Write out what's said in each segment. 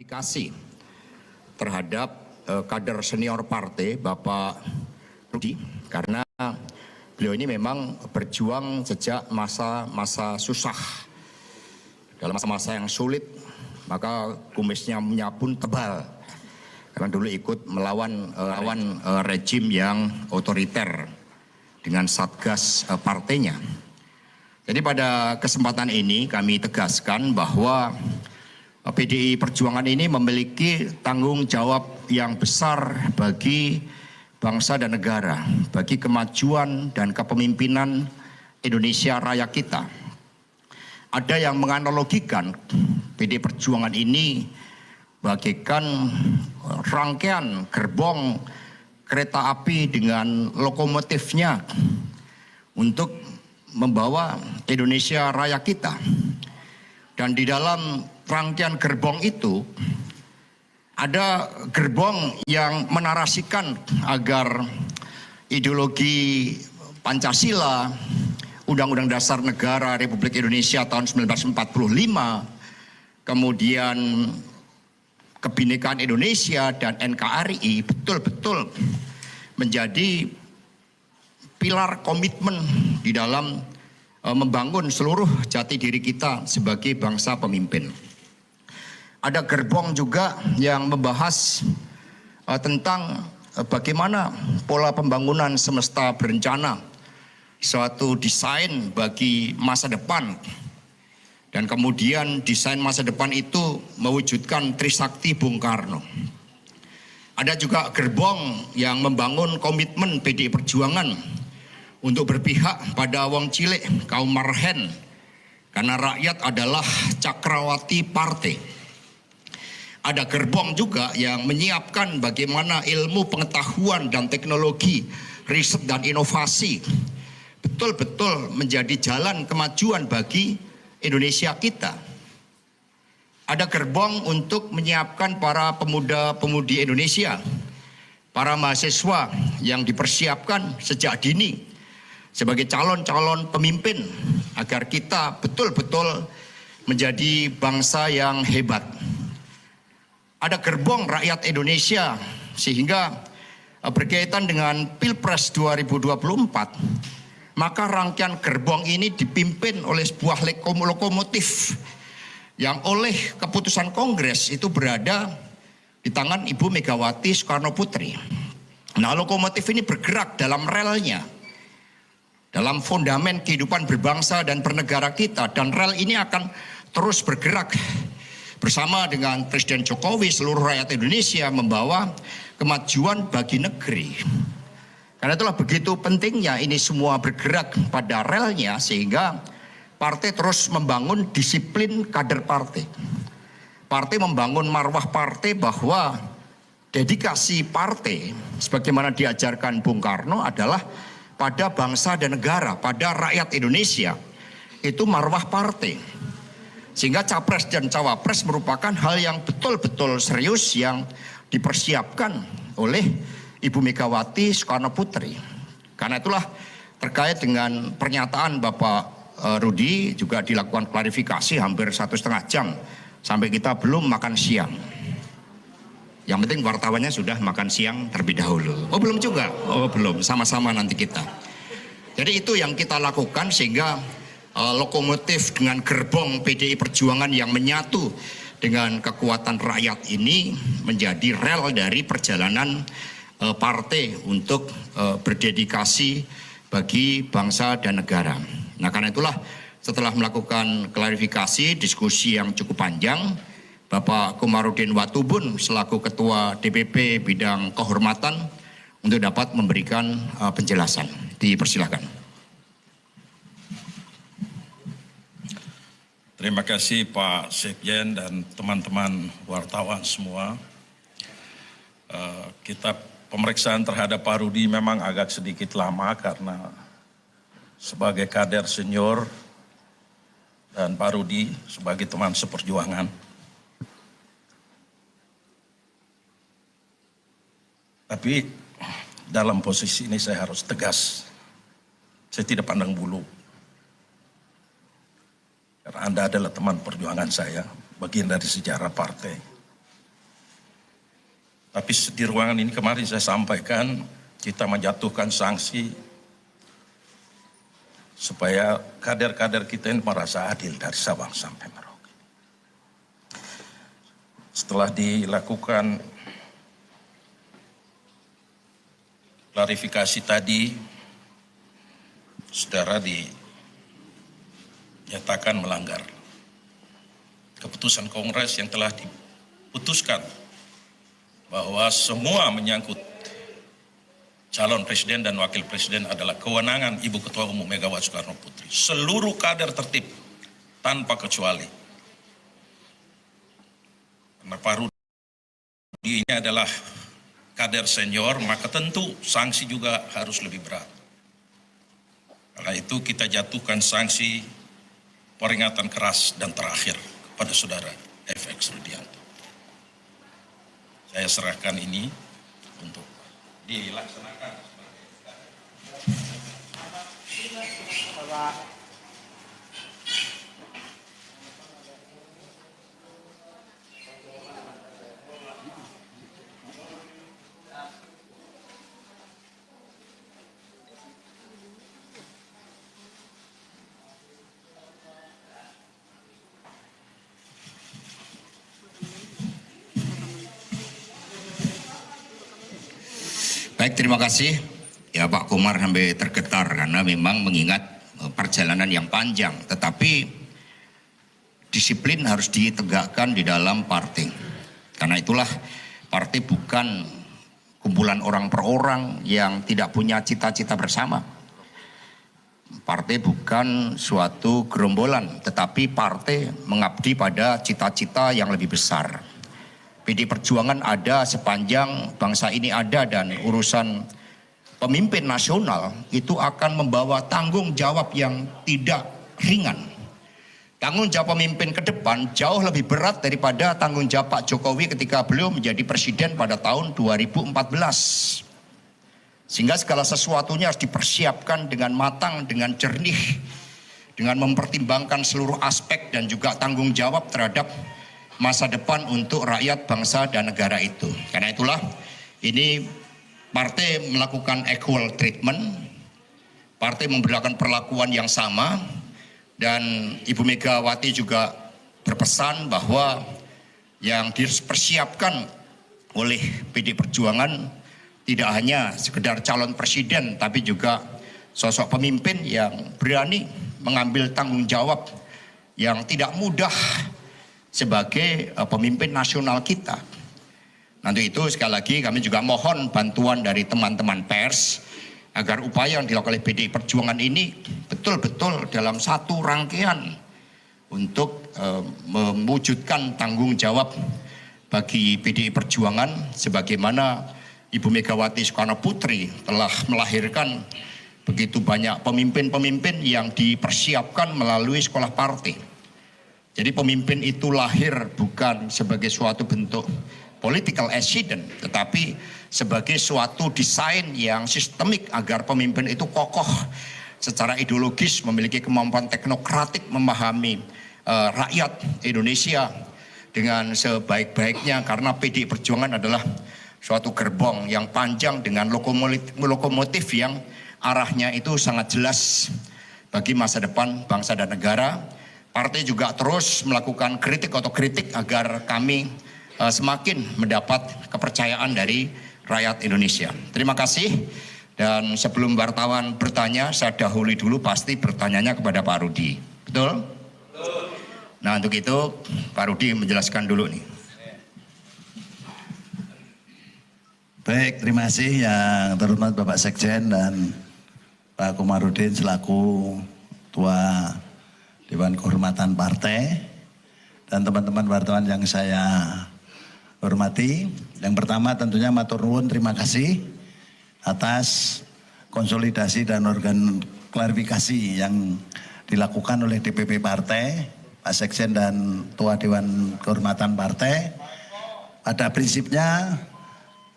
Kasih terhadap kader senior partai Bapak Rudi, karena beliau ini memang berjuang sejak masa-masa susah. Dalam masa-masa yang sulit, maka kumisnya pun tebal, karena dulu ikut melawan rejim yang otoriter dengan satgas partainya. Jadi pada kesempatan ini kami tegaskan bahwa PDI Perjuangan ini memiliki tanggung jawab yang besar bagi bangsa dan negara, bagi kemajuan dan kepemimpinan Indonesia Raya kita. Ada yang menganalogikan PDI Perjuangan ini bagaikan rangkaian gerbong kereta api dengan lokomotifnya untuk membawa Indonesia Raya kita. Dan di dalam rangkaian gerbong itu ada gerbong yang menarasikan agar ideologi Pancasila, Undang-Undang Dasar Negara Republik Indonesia tahun 1945, kemudian Kebinekaan Indonesia dan NKRI betul-betul menjadi pilar komitmen di dalam membangun seluruh jati diri kita sebagai bangsa pemimpin. Ada gerbong juga yang membahas tentang bagaimana pola pembangunan semesta berencana, suatu desain bagi masa depan. Dan kemudian desain masa depan itu mewujudkan Trisakti Bung Karno. Ada juga gerbong yang membangun komitmen PDI Perjuangan untuk berpihak pada wong cilik, kaum marhen, karena rakyat adalah cakrawati partai. Ada gerbong juga yang menyiapkan bagaimana ilmu pengetahuan dan teknologi, riset dan inovasi betul-betul menjadi jalan kemajuan bagi Indonesia kita. Ada gerbong untuk menyiapkan para pemuda-pemudi Indonesia, para mahasiswa yang dipersiapkan sejak dini sebagai calon-calon pemimpin agar kita betul-betul menjadi bangsa yang hebat. Ada gerbong rakyat Indonesia sehingga berkaitan dengan Pilpres 2024, maka rangkaian gerbong ini dipimpin oleh sebuah lokomotif yang oleh keputusan Kongres itu berada di tangan Ibu Megawati Soekarno Putri. Nah, lokomotif ini bergerak dalam relnya, dalam fondamen kehidupan berbangsa dan bernegara kita, dan rel ini akan terus bergerak bersama dengan Presiden Jokowi, seluruh rakyat Indonesia membawa kemajuan bagi negeri. Karena itulah begitu pentingnya ini semua bergerak pada relnya, sehingga partai terus membangun disiplin kader partai. Partai membangun marwah partai bahwa dedikasi partai sebagaimana diajarkan Bung Karno adalah pada bangsa dan negara, pada rakyat Indonesia. Itu marwah partai. Sehingga capres dan cawapres merupakan hal yang betul-betul serius yang dipersiapkan oleh Ibu Megawati Soekarno Putri. Karena itulah terkait dengan pernyataan Bapak Rudi juga dilakukan klarifikasi hampir 1,5 jam sampai kita belum makan siang. Yang penting wartawannya sudah makan siang terlebih dahulu. Oh belum juga? Oh belum, sama-sama nanti kita. Jadi itu yang kita lakukan sehingga lokomotif dengan gerbong PDI Perjuangan yang menyatu dengan kekuatan rakyat ini menjadi rel dari perjalanan partai untuk berdedikasi bagi bangsa dan negara. Nah karena itulah setelah melakukan klarifikasi, diskusi yang cukup panjang, Bapak Komarudin Watubun selaku Ketua DPP Bidang Kehormatan untuk dapat memberikan penjelasan. Dipersilahkan. Terima kasih Pak Sekjen dan teman-teman wartawan semua. Pemeriksaan terhadap Pak Rudi memang agak sedikit lama karena sebagai kader senior dan Pak Rudi sebagai teman seperjuangan. Tapi dalam posisi ini saya harus tegas. Saya tidak pandang bulu. Karena Anda adalah teman perjuangan saya, bagian dari sejarah partai. Tapi di ruangan ini kemarin saya sampaikan kita menjatuhkan sanksi supaya kader-kader kita ini merasa adil dari Sabang sampai Merauke. Setelah dilakukan klarifikasi tadi, saudara dinyatakan melanggar keputusan Kongres yang telah diputuskan bahwa semua menyangkut calon presiden dan wakil presiden adalah kewenangan Ibu Ketua Umum Megawati Soekarno Putri. Seluruh kader tertib tanpa kecuali. Karena Pak Rudi ini adalah kader senior, maka tentu sanksi juga harus lebih berat. Karena itu kita jatuhkan sanksi peringatan keras dan terakhir kepada saudara FX Rudianto. Saya serahkan ini untuk dilaksanakan. Baik, terima kasih. Ya, Pak Komar sampai tergetar karena memang mengingat perjalanan yang panjang. Tetapi disiplin harus ditegakkan di dalam partai. Karena itulah partai bukan kumpulan orang per orang yang tidak punya cita-cita bersama. Partai bukan suatu gerombolan, tetapi partai mengabdi pada cita-cita yang lebih besar. PD Perjuangan ada sepanjang bangsa ini ada, dan urusan pemimpin nasional itu akan membawa tanggung jawab yang tidak ringan. Tanggung jawab pemimpin ke depan jauh lebih berat daripada tanggung jawab Pak Jokowi ketika beliau menjadi presiden pada tahun 2014. Sehingga segala sesuatunya harus dipersiapkan dengan matang, dengan jernih, dengan mempertimbangkan seluruh aspek dan juga tanggung jawab terhadap masa depan untuk rakyat, bangsa, dan negara itu. Karena itulah ini partai melakukan equal treatment, partai memberikan perlakuan yang sama, dan Ibu Megawati juga berpesan bahwa yang dipersiapkan oleh PD Perjuangan tidak hanya sekedar calon presiden, tapi juga sosok pemimpin yang berani mengambil tanggung jawab yang tidak mudah sebagai pemimpin nasional kita. Nanti itu sekali lagi kami juga mohon bantuan dari teman-teman pers agar upaya yang dilakukan oleh PDI Perjuangan ini betul-betul dalam satu rangkaian untuk mewujudkan tanggung jawab bagi PDI Perjuangan sebagaimana Ibu Megawati Soekarno Putri telah melahirkan begitu banyak pemimpin-pemimpin yang dipersiapkan melalui sekolah partai. Jadi pemimpin itu lahir bukan sebagai suatu bentuk political accident, tetapi sebagai suatu desain yang sistemik agar pemimpin itu kokoh secara ideologis, memiliki kemampuan teknokratik memahami rakyat Indonesia dengan sebaik-baiknya, karena PDI Perjuangan adalah suatu gerbong yang panjang dengan lokomotif yang arahnya itu sangat jelas bagi masa depan bangsa dan negara. Partai juga terus melakukan kritik agar kami semakin mendapat kepercayaan dari rakyat Indonesia. Terima kasih. Dan sebelum wartawan bertanya, saya dahului dulu pasti bertanyanya kepada Pak Rudi. Betul? Betul. Nah, untuk itu Pak Rudi menjelaskan dulu nih. Baik, terima kasih yang terhormat Bapak Sekjen dan Pak Komarudin selaku Ketua Dewan Kehormatan Partai dan teman-teman wartawan yang saya hormati. Yang pertama tentunya matur nuwun, terima kasih atas konsolidasi dan organ klarifikasi yang dilakukan oleh DPP Partai, Pak Sekjen dan Ketua Dewan Kehormatan Partai. Pada prinsipnya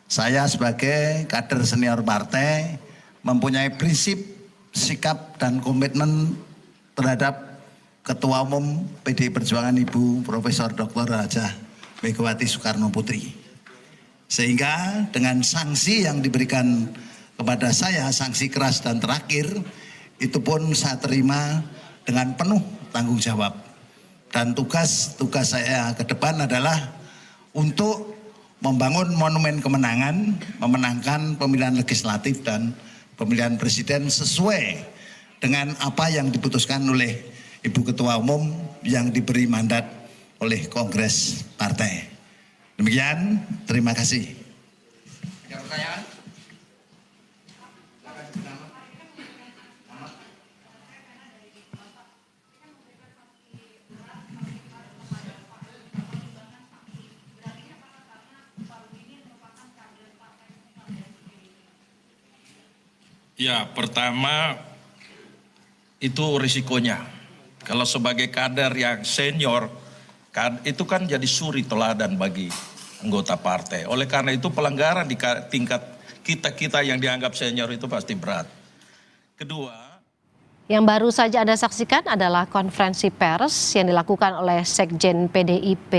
saya sebagai kader senior partai mempunyai prinsip, sikap dan komitmen terhadap Ketua Umum PDI Perjuangan Ibu Profesor Dr. Hajah Megawati Soekarno Putri. Sehingga dengan sanksi yang diberikan kepada saya, sanksi keras dan terakhir, itu pun saya terima dengan penuh tanggung jawab. Dan tugas saya ke depan adalah untuk membangun monumen kemenangan, memenangkan pemilihan legislatif dan pemilihan presiden sesuai dengan apa yang diputuskan oleh Ibu Ketua Umum yang diberi mandat oleh Kongres Partai. Demikian, terima kasih. Ada pertanyaan? Ya, pertama itu risikonya. Kalau sebagai kader yang senior, itu kan jadi suri teladan bagi anggota partai. Oleh karena itu pelanggaran di tingkat kita yang dianggap senior itu pasti berat. Kedua, yang baru saja Anda saksikan adalah konferensi pers yang dilakukan oleh Sekjen PDIP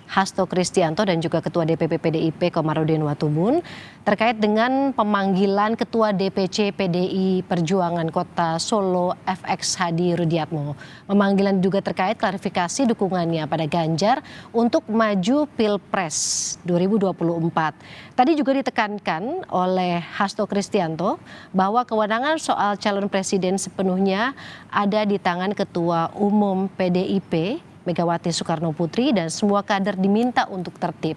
Hasto Kristianto dan juga Ketua DPP PDIP Komarudin Watubun terkait dengan pemanggilan Ketua DPC PDI Perjuangan Kota Solo FX Hadi Rudiatmo. Pemanggilan juga terkait klarifikasi dukungannya pada Ganjar untuk maju Pilpres 2024. Tadi juga ditekankan oleh Hasto Kristianto bahwa kewenangan soal calon presiden sepenuhnya ada di tangan Ketua Umum PDIP Megawati Soekarno Putri dan semua kader diminta untuk tertib.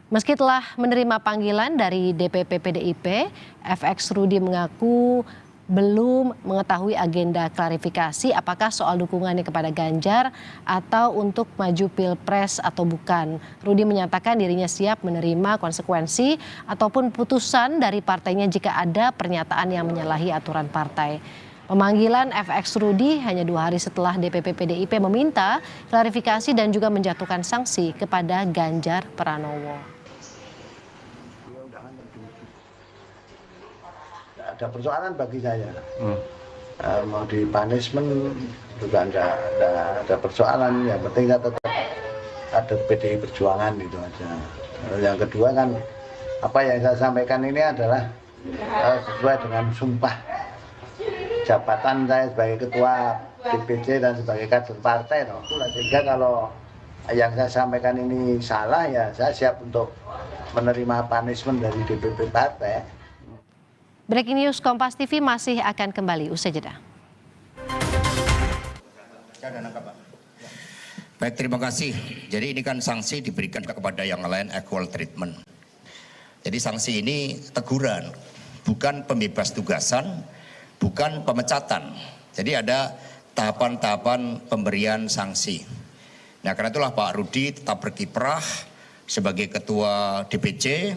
Meski telah menerima panggilan dari DPP PDIP, FX Rudi mengaku belum mengetahui agenda klarifikasi apakah soal dukungannya kepada Ganjar atau untuk maju Pilpres atau bukan. Rudi menyatakan dirinya siap menerima konsekuensi ataupun putusan dari partainya jika ada pernyataan yang menyalahi aturan partai. Pemanggilan FX Rudi hanya 2 hari setelah DPP PDIP meminta klarifikasi dan juga menjatuhkan sanksi kepada Ganjar Pranowo. Ada persoalan bagi saya. Mau di punishment juga ada persoalan. Yang penting tetap ada PDI Perjuangan itu aja. Yang kedua kan apa yang saya sampaikan ini adalah sesuai dengan sumpah jabatan saya sebagai ketua DPC dan sebagai kader partai. Sehingga kalau yang saya sampaikan ini salah, ya saya siap untuk menerima punishment dari DPP partai. Breaking News Kompas TV masih akan kembali usai jeda. Baik, terima kasih. Jadi ini kan sanksi diberikan kepada yang lain equal treatment. Jadi sanksi ini teguran, bukan pembebas tugasan, bukan pemecatan. Jadi ada tahapan-tahapan pemberian sanksi. Nah, karena itulah Pak Rudi tetap berkiprah sebagai ketua DPC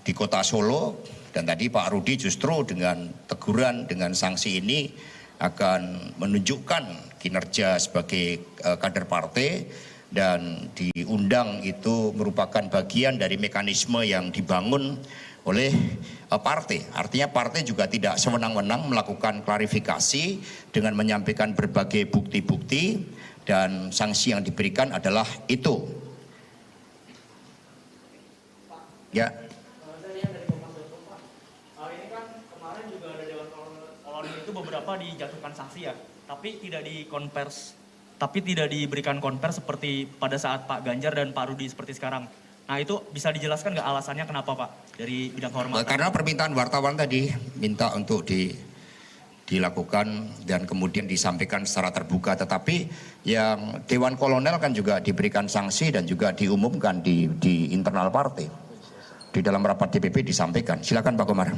di Kota Solo, dan tadi Pak Rudi justru dengan teguran, dengan sanksi ini akan menunjukkan kinerja sebagai kader partai, dan diundang itu merupakan bagian dari mekanisme yang dibangun oleh partai. Artinya partai juga tidak sewenang-wenang melakukan klarifikasi dengan menyampaikan berbagai bukti-bukti, dan sanksi yang diberikan adalah itu. Ya. Ini kan kemarin juga ada Dewan Kolonel itu beberapa dijatuhkan sanksi ya, tapi tidak diberikan konvers seperti pada saat Pak Ganjar dan Pak Rudi seperti sekarang. Nah, itu bisa dijelaskan nggak alasannya kenapa Pak dari bidang kehormatan? Karena permintaan wartawan tadi minta untuk dilakukan dan kemudian disampaikan secara terbuka, tetapi yang Dewan Kolonel kan juga diberikan sanksi dan juga diumumkan di internal partai. Di dalam rapat DPP disampaikan. Silakan Pak Komar.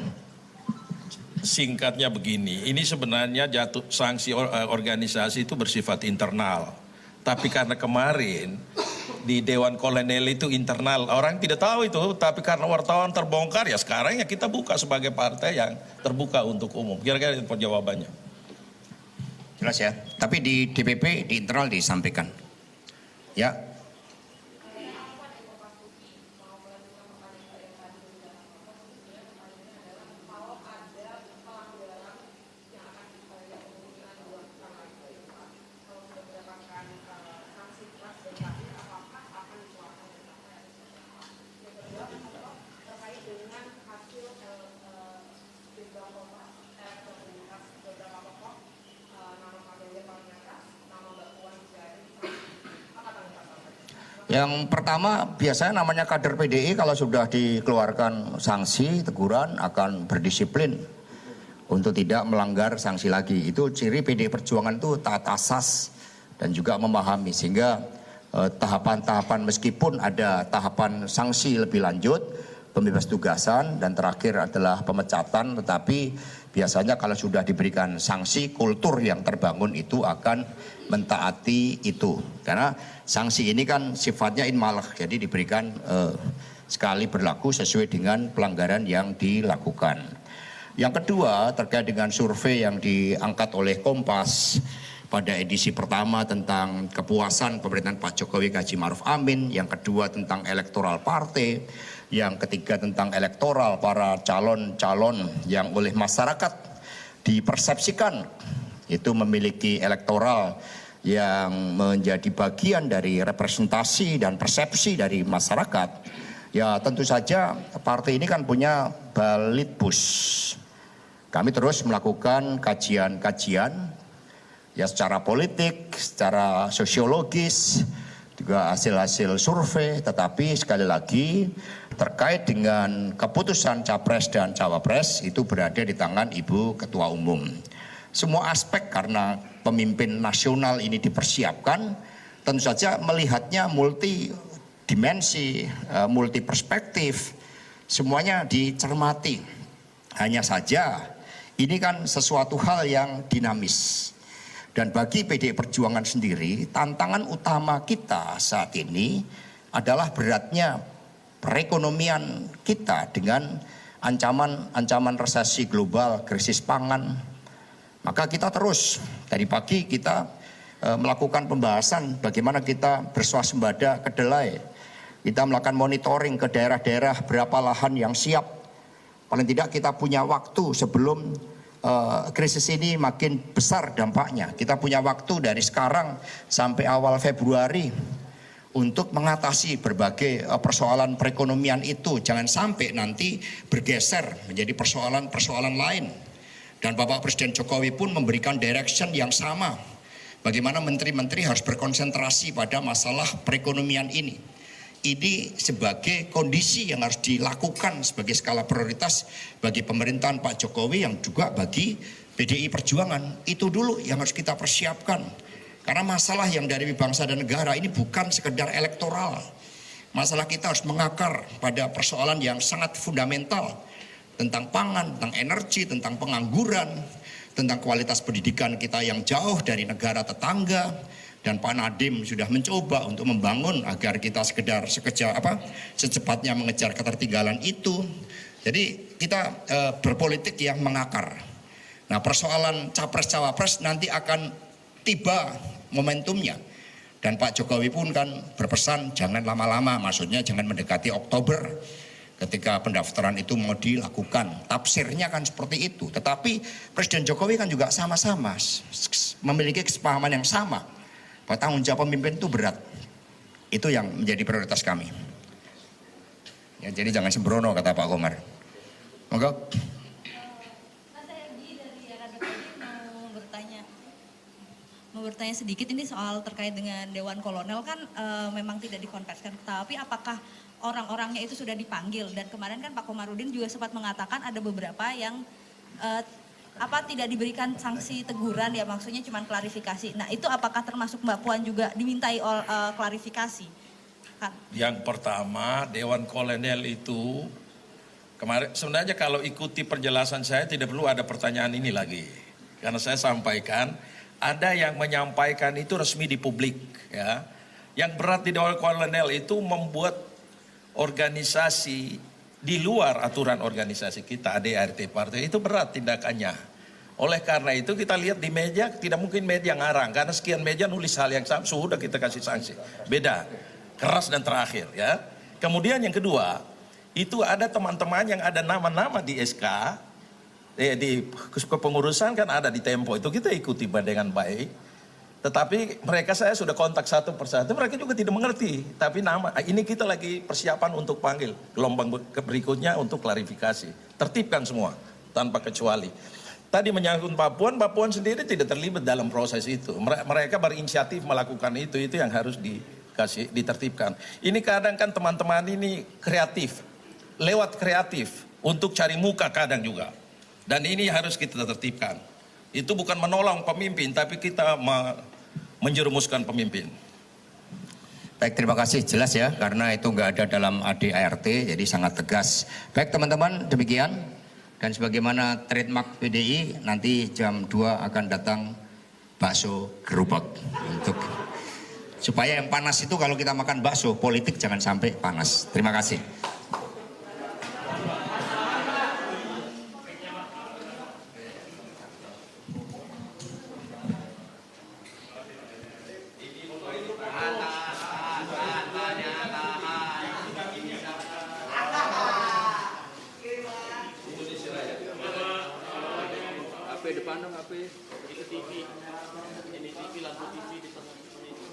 Singkatnya begini, ini sebenarnya jatuh sanksi organisasi itu bersifat internal. Tapi karena kemarin di Dewan Kolonel itu internal, orang tidak tahu itu, tapi karena wartawan terbongkar, ya sekarang ya kita buka sebagai partai yang terbuka untuk umum. Kira-kira itu jawabannya. Jelas ya. Tapi di DPP di internal disampaikan. Ya. Yang pertama, biasanya namanya kader PDI kalau sudah dikeluarkan sanksi, teguran akan berdisiplin untuk tidak melanggar sanksi lagi. Itu ciri PDI Perjuangan itu taat asas dan juga memahami, sehingga tahapan-tahapan meskipun ada tahapan sanksi lebih lanjut, pembebas tugasan dan terakhir adalah pemecatan, tetapi biasanya kalau sudah diberikan sanksi, kultur yang terbangun itu akan mentaati itu. Karena sanksi ini kan sifatnya inmalah, jadi diberikan sekali berlaku sesuai dengan pelanggaran yang dilakukan. Yang kedua, terkait dengan survei yang diangkat oleh Kompas pada edisi pertama tentang kepuasan pemerintahan Pak Jokowi Haji Ma'ruf Amin, yang kedua tentang elektoral partai, yang ketiga tentang elektoral para calon-calon yang oleh masyarakat dipersepsikan itu memiliki elektoral yang menjadi bagian dari representasi dan persepsi dari masyarakat. Ya tentu saja partai ini kan punya balitbus. Kami terus melakukan kajian-kajian ya secara politik, secara sosiologis, juga hasil-hasil survei, tetapi sekali lagi terkait dengan keputusan Capres dan Cawapres itu berada di tangan Ibu Ketua Umum. Semua aspek karena pemimpin nasional ini dipersiapkan, tentu saja melihatnya multi dimensi, multi perspektif, semuanya dicermati. Hanya saja ini kan sesuatu hal yang dinamis. Dan bagi PDI Perjuangan sendiri, tantangan utama kita saat ini adalah beratnya perekonomian kita dengan ancaman resesi global, krisis pangan. Maka kita terus, dari pagi kita melakukan pembahasan bagaimana kita bersuasembada kedelai. Kita melakukan monitoring ke daerah-daerah berapa lahan yang siap. Paling tidak kita punya waktu sebelum krisis ini makin besar dampaknya. Kita punya waktu dari sekarang sampai awal Februari untuk mengatasi berbagai persoalan perekonomian itu. Jangan sampai nanti bergeser menjadi persoalan-persoalan lain. Dan Bapak Presiden Jokowi pun memberikan direction yang sama. Bagaimana menteri-menteri harus berkonsentrasi pada masalah perekonomian ini. Ini sebagai kondisi yang harus dilakukan sebagai skala prioritas bagi pemerintahan Pak Jokowi yang juga bagi PDI Perjuangan. Itu dulu yang harus kita persiapkan. Karena masalah yang dari bangsa dan negara ini bukan sekedar elektoral. Masalah kita harus mengakar pada persoalan yang sangat fundamental. Tentang pangan, tentang energi, tentang pengangguran, tentang kualitas pendidikan kita yang jauh dari negara tetangga. Dan Pak Nadiem sudah mencoba untuk membangun agar kita secepatnya mengejar ketertinggalan itu. Jadi kita berpolitik yang mengakar. Nah, persoalan Capres-Cawapres nanti akan tiba momentumnya. Dan Pak Jokowi pun kan berpesan jangan lama-lama, maksudnya jangan mendekati Oktober ketika pendaftaran itu mau dilakukan. Tafsirnya kan seperti itu. Tetapi Presiden Jokowi kan juga sama-sama memiliki kesepahaman yang sama. Tanggung jawab pemimpin itu berat. Itu yang menjadi prioritas kami. Ya, jadi jangan sembrono kata Pak Komar. Monggo. Mas Edi dari Radar mau bertanya sedikit ini soal terkait dengan Dewan Kolonel kan memang tidak dikonversikan. Tapi apakah orang-orangnya itu sudah dipanggil? Dan kemarin kan Pak Komarudin juga sempat mengatakan ada beberapa yang tidak diberikan sanksi teguran, ya maksudnya cuma klarifikasi. Nah itu apakah termasuk Mbak Puan juga dimintai klarifikasi? Kan? Yang pertama, Dewan Kolonel itu kemarin sebenarnya kalau ikuti penjelasan saya tidak perlu ada pertanyaan ini lagi. Karena saya sampaikan ada yang menyampaikan itu resmi di publik, ya. Yang berat di Dewan Kolonel itu membuat organisasi di luar aturan organisasi kita, ADART partai, itu berat tindakannya. Oleh karena itu kita lihat di meja, tidak mungkin meja ngarang, karena sekian meja nulis hal yang sama, sudah kita kasih sanksi. Beda, keras dan terakhir, ya. Kemudian yang kedua, itu ada teman-teman yang ada nama-nama di SK, di kepengurusan kan ada di Tempo, itu kita ikuti dengan baik. Tetapi mereka saya sudah kontak satu persatu, mereka juga tidak mengerti. Tapi ini kita lagi persiapan untuk panggil gelombang berikutnya untuk klarifikasi. Tertibkan semua, tanpa kecuali. Tadi menyangkut Pak Puan sendiri tidak terlibat dalam proses itu. Mereka berinisiatif melakukan itu yang harus ditertibkan. Ini kadang kan teman-teman ini kreatif, lewat kreatif untuk cari muka kadang juga. Dan ini harus kita tertibkan. Itu bukan menolong pemimpin, tapi kita menjerumuskan pemimpin. Baik, terima kasih. Jelas ya, karena itu nggak ada dalam ADART, jadi sangat tegas. Baik teman-teman, demikian. Dan sebagaimana trademark PDI, nanti jam 2 akan datang bakso gerobak. Supaya yang panas itu kalau kita makan bakso, politik jangan sampai panas. Terima kasih. HP depan dong, HP. Ini TV lampu TV di tengah.